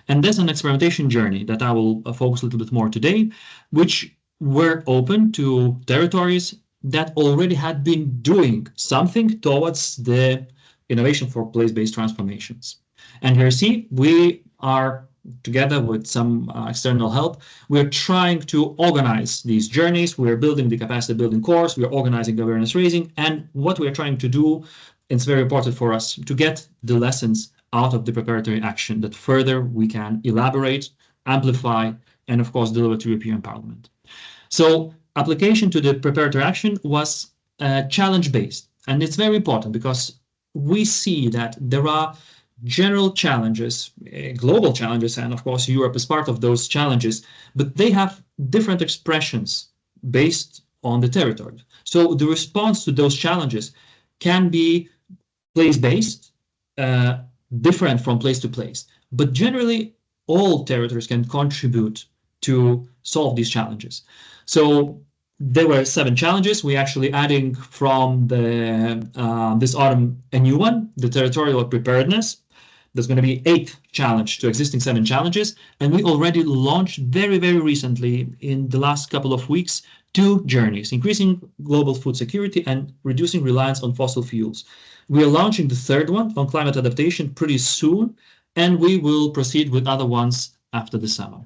And there's an experimentation journey that I will focus a little bit more today, which were open to territories that already had been doing something towards the innovation for place-based transformations. And here you see, we are together with some external help, we're trying to organize these journeys. We're building the capacity building course, we're organizing the awareness raising, and what we're trying to do, it's very important for us to get the lessons out of the preparatory action that further we can elaborate, amplify, and of course deliver to European Parliament. So application to the preparatory action was challenge-based, and it's very important because we see that there are general challenges, global challenges, and of course Europe is part of those challenges, but they have different expressions based on the territory. So the response to those challenges can be place-based, different from place to place, but generally all territories can contribute to solve these challenges. So there were 7 challenges. We're actually adding from the this autumn a new one, the territorial preparedness. There's going to be 8th challenge to existing 7 challenges. And we already launched very, very recently in the last couple of weeks 2 journeys, increasing global food security and reducing reliance on fossil fuels. We are launching the 3rd one on climate adaptation pretty soon, and we will proceed with other ones after the summer.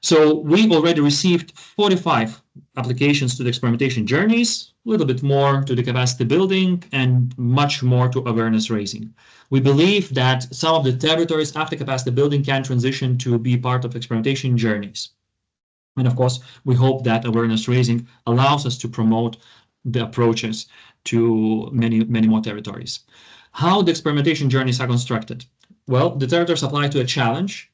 So we already received 45 applications to the experimentation journeys, a little bit more to the capacity building, and much more to awareness raising. We believe that some of the territories after capacity building can transition to be part of experimentation journeys. And of course, we hope that awareness raising allows us to promote the approaches to many more territories. How the experimentation journeys are constructed? Well, the territories apply to a challenge.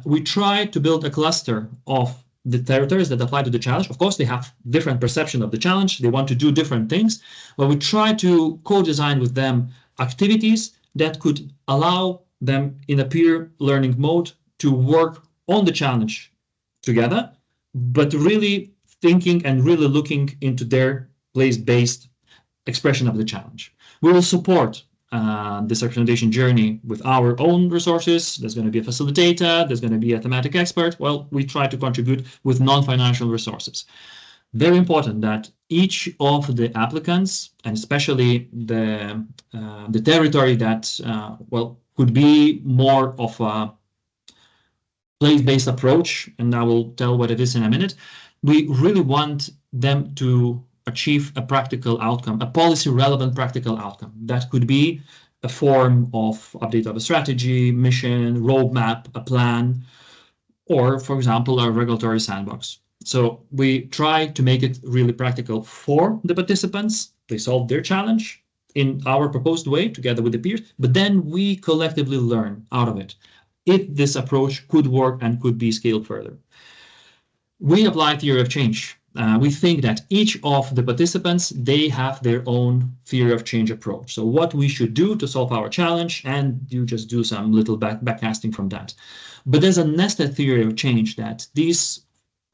We try to build a cluster of the territories that apply to the challenge. Of course, they have different perception of the challenge. They want to do different things, but we try to co-design with them activities that could allow them in a peer learning mode to work on the challenge together, but really thinking and really looking into their place-based expression of the challenge. We will support this experimentation journey with our own resources. There's going to be a facilitator, there's going to be a thematic expert. Well, we try to contribute with non-financial resources. Very important that each of the applicants, and especially the territory that, well, could be more of a place-based approach, and I will tell what it is in a minute. We really want them to achieve a practical outcome, a policy-relevant practical outcome. That could be a form of update of a strategy, mission, roadmap, a plan, or, for example, a regulatory sandbox. So we try to make it really practical for the participants. They solve their challenge in our proposed way together with the peers, but then we collectively learn out of it if this approach could work and could be scaled further. We apply theory of change. We think that each of the participants, they have their own theory of change approach. So what we should do to solve our challenge, and you just do some little backcasting from that. But there's a nested theory of change that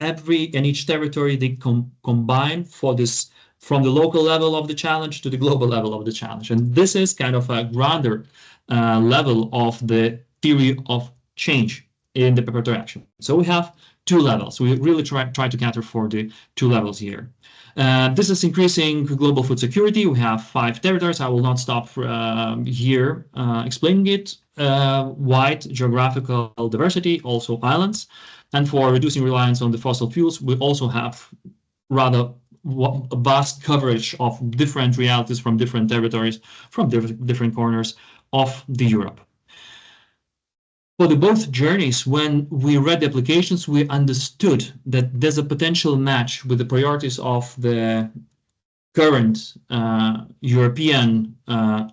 every and each territory, they combine for this from the local level of the challenge to the global level of the challenge. And this is kind of a grander level of the theory of change in the preparatory action. So we have two levels. We really try to cater for the two levels here. This is increasing global food security. We have 5 territories. I will not stop here explaining it. Wide geographical diversity, also islands. And for reducing reliance on the fossil fuels, we also have rather vast coverage of different realities from different territories, from different corners of the Europe. For the both journeys, when we read the applications, we understood that there's a potential match with the priorities of the current European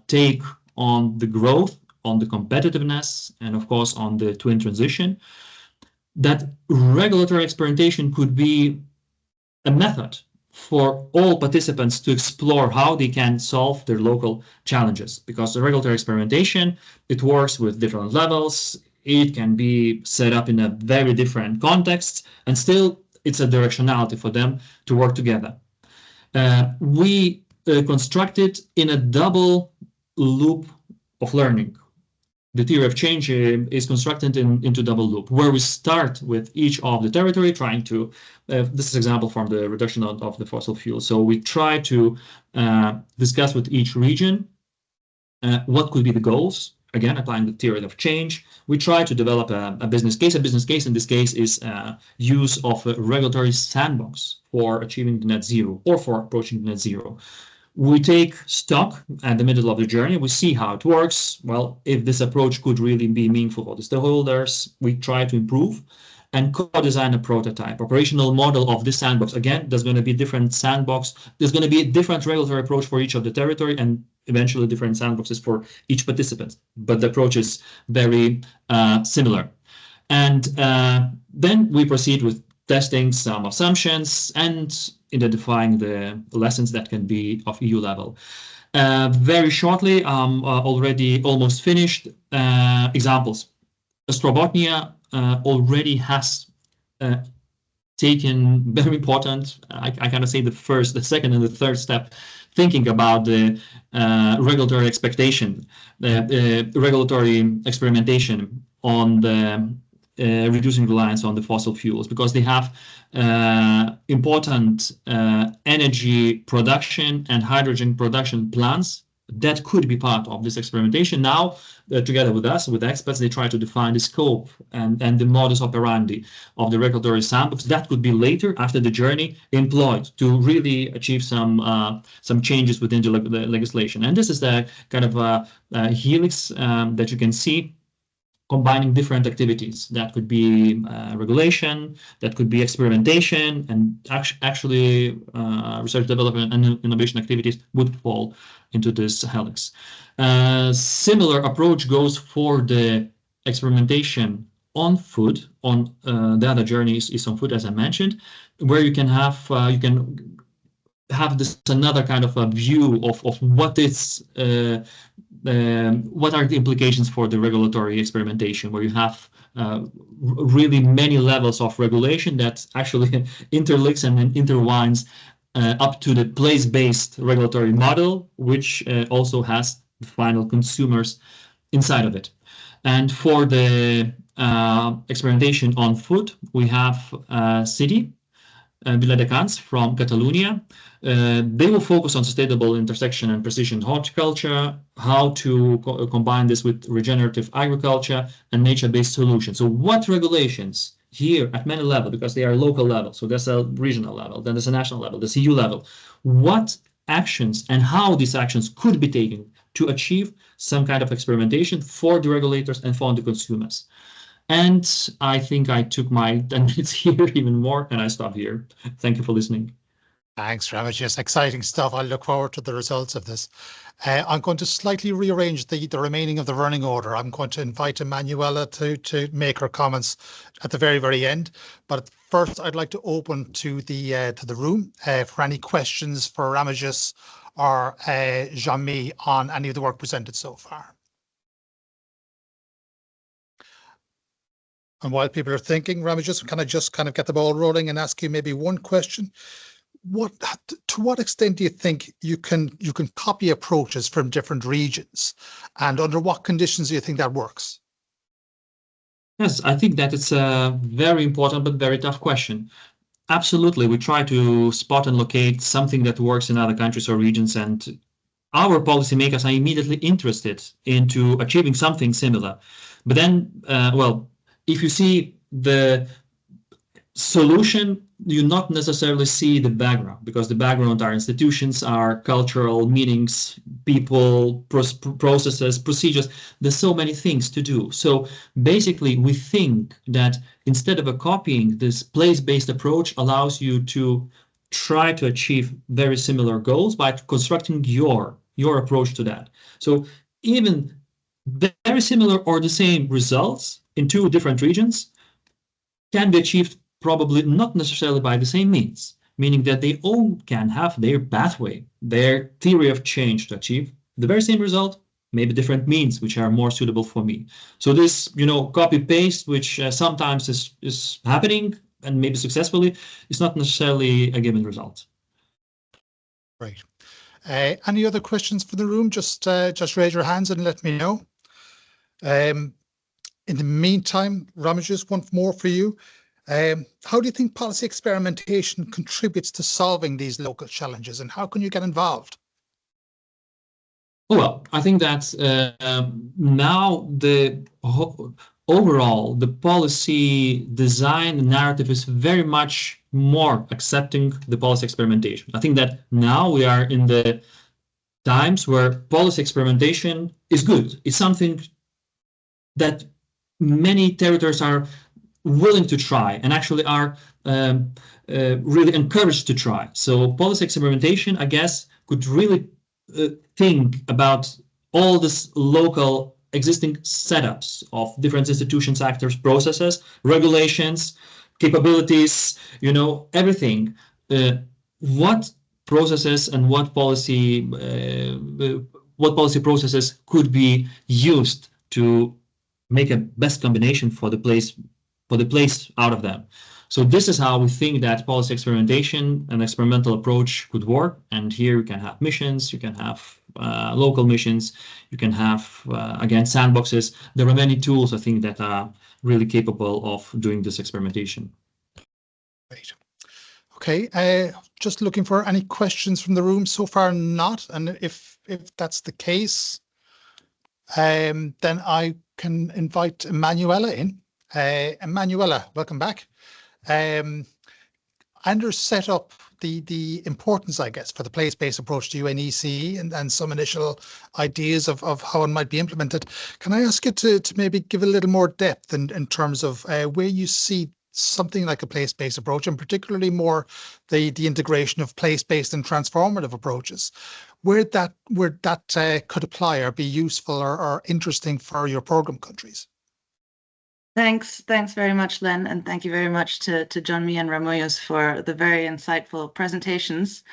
take on the growth, on the competitiveness, and of course on the twin transition, that regulatory experimentation could be a method for all participants to explore how they can solve their local challenges. Because the regulatory experimentation, it works with different levels. It can be set up in a very different context, and still it's a directionality for them to work together. We constructed in a double loop of learning. The theory of change is constructed into double loop, where we start with each of the territory trying to, this is an example from the reduction of the fossil fuel. So we try to discuss with each region what could be the goals. Again, applying the theory of change, we try to develop a business case. A business case in this case is use of a regulatory sandbox for achieving the net zero or for approaching net zero. We take stock at the middle of the journey. We see how it works. Well, if this approach could really be meaningful for the stakeholders, we try to improve and co-design a prototype, operational model of this sandbox. Again, there's going to be different sandbox. There's going to be a different regulatory approach for each of the territory and eventually different sandboxes for each participant. But the approach is very similar. And then we proceed with testing some assumptions and identifying the lessons that can be of EU level. Very shortly, already almost finished examples. Strobotnia already has taken very important, I cannot say the second and the third step, thinking about the regulatory expectation, the regulatory experimentation on the reducing reliance on the fossil fuels, because they have important energy production and hydrogen production plants that could be part of this experimentation. Now, together with us, with experts, they try to define the scope and the modus operandi of the regulatory sandbox that could be later, after the journey, employed to really achieve some changes within the legislation. And this is the kind of helix that you can see, combining different activities. That could be regulation, that could be experimentation, and actually research, development, and innovation activities would fall into this helix. Similar approach goes for the experimentation on food. On the other journey is on food, as I mentioned, where you can have this another kind of a view of what is what are the implications for the regulatory experimentation, where you have really many levels of regulation that actually interlinks and intertwines up to the place-based regulatory model, which also has the final consumers inside of it. And for the experimentation on food, we have city, Viladecans from Catalonia. They will focus on sustainable intersection and precision horticulture, how to combine this with regenerative agriculture and nature-based solutions. So what regulations here at many levels, because they are local level, so there's a regional level, then there's a national level, there's EU level, what actions and how these actions could be taken to achieve some kind of experimentation for the regulators and for the consumers. And I think I took my 10 minutes here even more, and I stop here. Thank you for listening.
Thanks, Ramojus. Exciting stuff. I look forward to the results of this. I'm going to slightly rearrange the remaining of the running order. I'm going to invite Emanuela to make her comments at the very, very end. But first, I'd like to open to the room for any questions for Ramojus or Jon on any of the work presented so far. And while people are thinking, Ramojus, can I just kind of get the ball rolling and ask you maybe one question? To what extent do you think you can copy approaches from different regions, and under what conditions do you think that works?
Yes, I think that it's a very important but very tough question. Absolutely, we try to spot and locate something that works in other countries or regions, and our policymakers are immediately interested into achieving something similar. But then, well, if you see the solution, you not necessarily see the background, because the background are institutions, are cultural meanings, people, processes, procedures. There's so many things to do. So basically, we think that instead of copying, this place-based approach allows you to try to achieve very similar goals by constructing your approach to that. So even very similar or the same results in two different regions can be achieved probably not necessarily by the same means, meaning that they all can have their pathway, their theory of change to achieve the very same result, maybe different means which are more suitable for me. So this, copy paste, which sometimes is happening and maybe successfully, is not necessarily a given result.
Right. Any other questions for the room? Just raise your hands and let me know. In the meantime, Ramojus, one more for you. How do you think policy experimentation contributes to solving these local challenges, and how can you get involved?
Well, I think that now overall the policy design narrative is very much more accepting the policy experimentation. I think that now we are in the times where policy experimentation is good. It's something that many territories are willing to try and actually are really encouraged to try. So policy experimentation, I guess, could really think about all this local existing setups of different institutions, actors, processes, regulations, capabilities, everything. What processes and what policy processes could be used to make a best combination for the place out of them. So this is how we think that policy experimentation and experimental approach could work. And here you can have missions, you can have local missions, you can have, again, sandboxes. There are many tools, I think, that are really capable of doing this experimentation.
Great. Okay, just looking for any questions from the room. So far, not. And if if that's the case, then I can invite Emanuela in. Emanuela, welcome back. Anders set up the importance, I guess, for the place-based approach to UNECE and some initial ideas of how it might be implemented. Can I ask you to maybe give a little more depth in terms of where you see something like a place-based approach, and particularly more the integration of place-based and transformative approaches, where that could apply or be useful or interesting for your program countries?
Thanks very much, Len, and thank you very much to Jon Mikel and Ramojus for the very insightful presentations.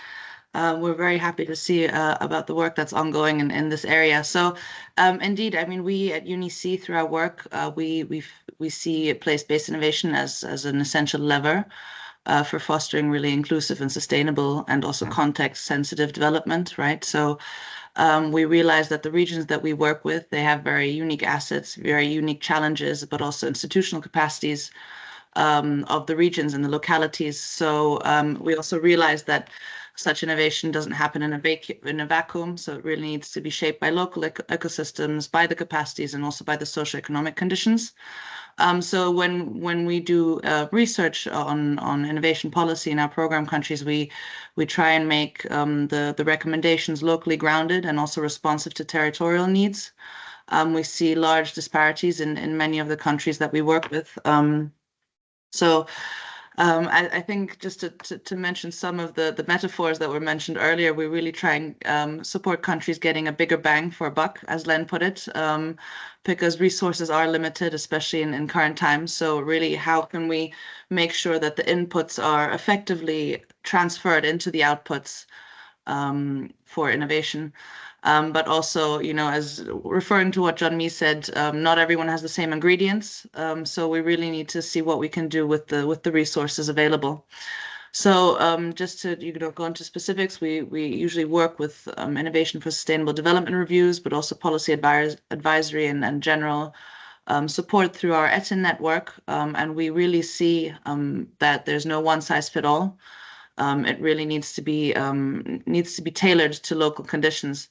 We're very happy to see about the work that's ongoing in this area. So, indeed, I mean, we at UNECE through our work, we see place-based innovation as an essential lever for fostering really inclusive and sustainable and also context-sensitive development, right? So. We realize that the regions that we work with, they have very unique assets, very unique challenges, but also institutional capacities of the regions and the localities. So we also realize that such innovation doesn't happen in a vacuum. So it really needs to be shaped by local ecosystems, by the capacities, and also by the socioeconomic conditions. So when we do research on innovation policy in our program countries, we try and make the recommendations locally grounded and also responsive to territorial needs. We see large disparities in many of the countries that we work with. So I think just to mention some of the metaphors that were mentioned earlier, we really try and support countries getting a bigger bang for a buck, as Len put it, because resources are limited, especially in current times. So really, how can we make sure that the inputs are effectively transferred into the outputs for innovation? But also, you know, as referring to what Jon Mikel said, not everyone has the same ingredients. So we really need to see what we can do with the resources available. So just to go into specifics, we usually work with innovation for sustainable development reviews, but also policy advisory and general support through our ETIN network. And we really see that there's no one size fit all. It really needs to be tailored to local conditions,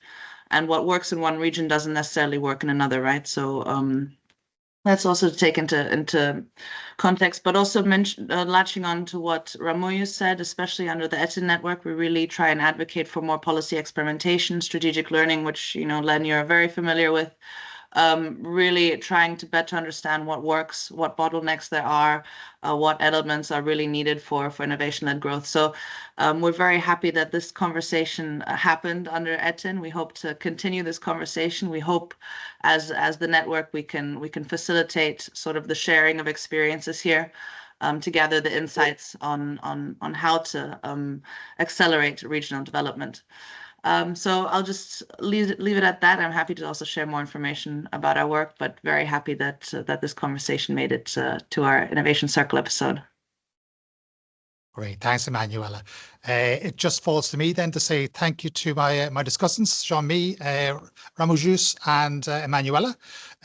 and what works in one region doesn't necessarily work in another, right? So that's also to take into context, but also latching on to what Ramojus said, especially under the ETIN network, we really try and advocate for more policy experimentation, strategic learning, which, you know, Len, you're very familiar with. Really trying to better understand what works, what bottlenecks there are, what elements are really needed for innovation-led growth. So we're very happy that this conversation happened under ETIN. We hope to continue this conversation. We hope as the network we can facilitate sort of the sharing of experiences here to gather the insights on how to accelerate regional development. So I'll just leave it at that. I'm happy to also share more information about our work, but very happy that this conversation made it to our Innovation Circle episode.
Great, thanks, Emanuela. It just falls to me then to say thank you to my discussants, Jon Mikel, Ramojus, and Emanuela.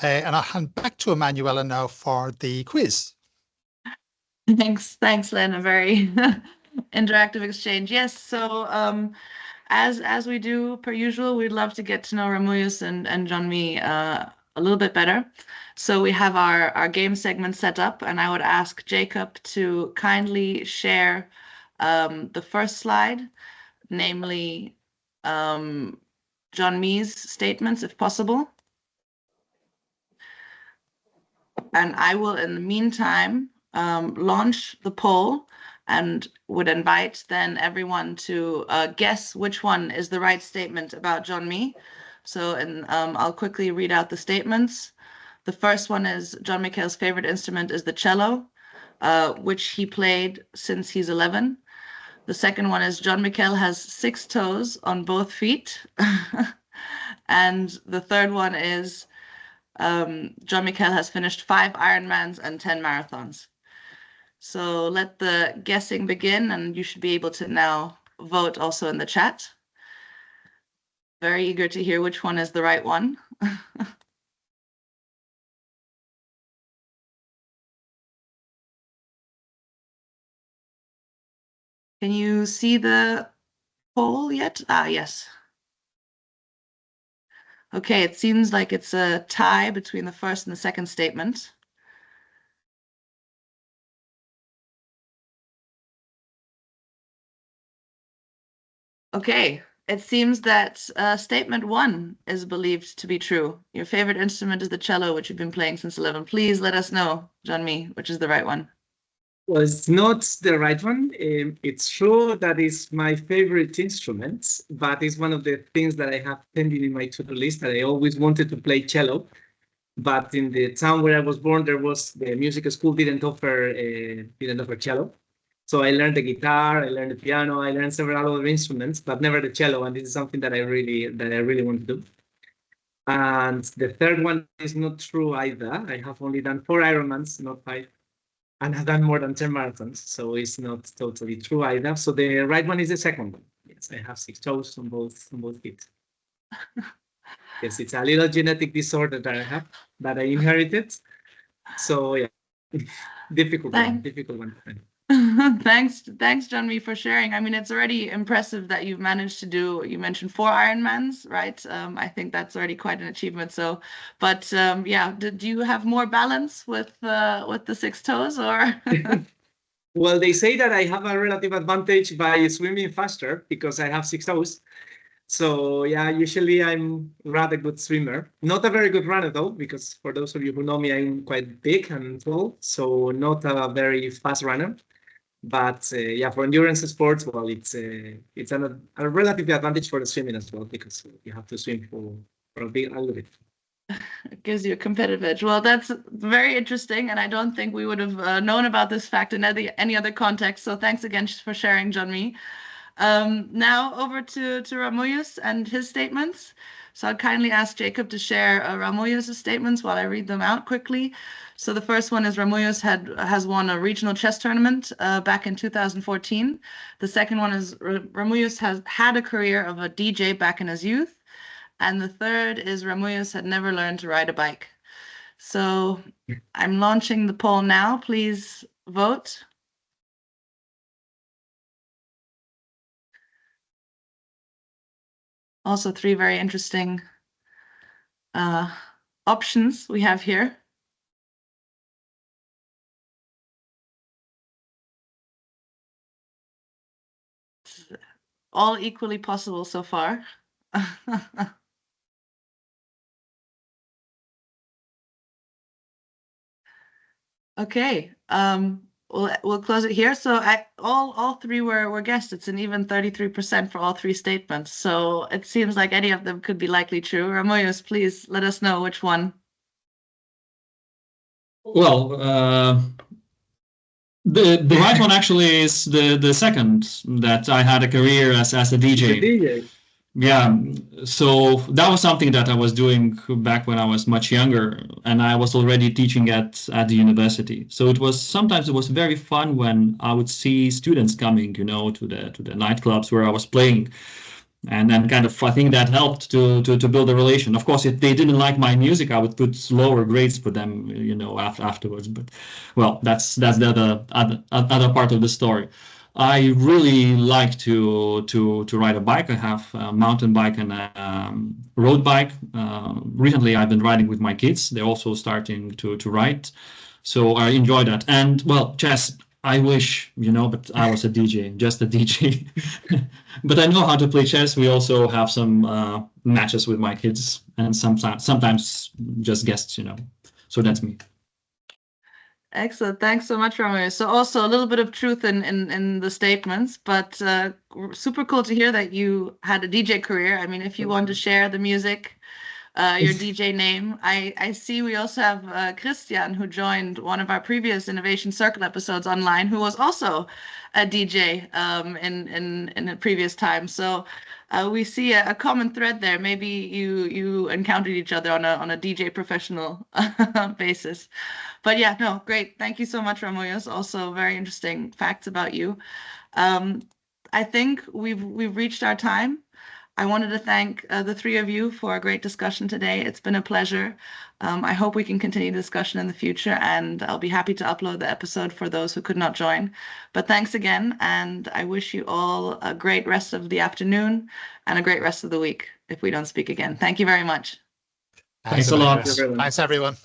And I'll hand back to Emanuela now for the quiz.
Thanks, Len. A very interactive exchange. Yes, so as we do per usual, we'd love to get to know Ramojus and Jon Mikel a little bit better. So we have our game segment set up, and I would ask Jacob to kindly share the first slide, namely Jon Mikel's statements, if possible. And I will, in the meantime, launch the poll and would invite then everyone to guess which one is the right statement about Jon Mikel. So I'll quickly read out the statements. The first one is Jon Mikel's favorite instrument is the cello, which he played since he's 11. The second one is Jon Mikel has 6 toes on both feet. And the third one is Jon Mikel has finished 5 Ironmans and 10 marathons. So let the guessing begin, and you should be able to now vote also in the chat. Very eager to hear which one is the right one. Can you see the poll yet? Ah, yes. Okay, it seems like it's a tie between the first and the second statement. Okay, it seems that statement 1 is believed to be true. Your favorite instrument is the cello, which you've been playing since 11. Please let us know, Jon Mi, which is the right one.
Well, it's not the right one. It's true that it's my favorite instrument, but it's one of the things that I have pending in my to-do list that I always wanted to play cello. But in the town where I was born, there was the music school didn't offer cello. So I learned the guitar, I learned the piano, I learned several other instruments, but never the cello. And this is something that I really want to do. And the third one is not true either. I have only done 4 Ironmans, not 5. And I've done more than 10 marathons, so it's not totally true either. So the right one is the second one. Yes, I have 6 toes on both feet. Yes, it's a little genetic disorder that I have, that I inherited. So yeah, difficult one to find.
Thanks, Jon Mi, for sharing. I mean, it's already impressive that you've managed to do, you mentioned 4 Ironmans, right? I think that's already quite an achievement. So, but yeah, do you have more balance with the 6 toes or?
Well, they say that I have a relative advantage by swimming faster because I have 6 toes. So yeah, usually I'm rather good swimmer. Not a very good runner though, because for those of you who know me, I'm quite big and tall, so not a very fast runner. But yeah, for endurance sports, well, it's a relative advantage for the swimming as well, because you have to swim for a little bit.
It gives you a competitive edge. Well, that's very interesting, and I don't think we would have known about this fact in any other context. So thanks again for sharing, Jon Mi. Now over to Ramojus and his statements. So I'd kindly ask Jacob to share Ramojus' statements while I read them out quickly. So the first one is Ramojus has won a regional chess tournament back in 2014. The second one is Ramojus has had a career of a DJ back in his youth. And the third is Ramojus had never learned to ride a bike. So I'm launching the poll now. Please vote. Also 3 very interesting options we have here. It's all equally possible so far. Okay, we'll close it here. So all 3 were guessed. It's an even 33% for all 3 statements. So it seems like any of them could be likely true. Ramojus, please let us know which one.
Well, the right one actually is the second, that I had a career as a DJ.
The DJ.
Yeah, so that was something that I was doing back when I was much younger, and I was already teaching at the university. So sometimes it was very fun when I would see students coming, to the nightclubs where I was playing, and then kind of I think that helped to build a relation. Of course, if they didn't like my music, I would put lower grades for them, afterwards. But well, that's the other part of the story. I really like to ride a bike. I have a mountain bike and a road bike. Recently, I've been riding with my kids. They're also starting to ride, so I enjoy that. And well, chess. I wish, but I was a DJ, just a DJ. But I know how to play chess. We also have some matches with my kids, and sometimes just guests, So that's me.
Excellent. Thanks so much, Ramojus. So also a little bit of truth in the statements, but super cool to hear that you had a DJ career. I mean, if you want to share the music, your DJ name. I see we also have Christian, who joined one of our previous Innovation Circle episodes online, who was also a DJ in a previous time. So we see a common thread there. Maybe you encountered each other on a DJ professional basis. But yeah, no, great. Thank you so much, Ramojus. Also very interesting facts about you. I think we've reached our time. I wanted to thank the three of you for a great discussion today. It's been a pleasure. I hope we can continue the discussion in the future, and I'll be happy to upload the episode for those who could not join. But thanks again, and I wish you all a great rest of the afternoon and a great rest of the week if we don't speak again. Thank you very much.
Thanks a lot.
Thanks, everyone.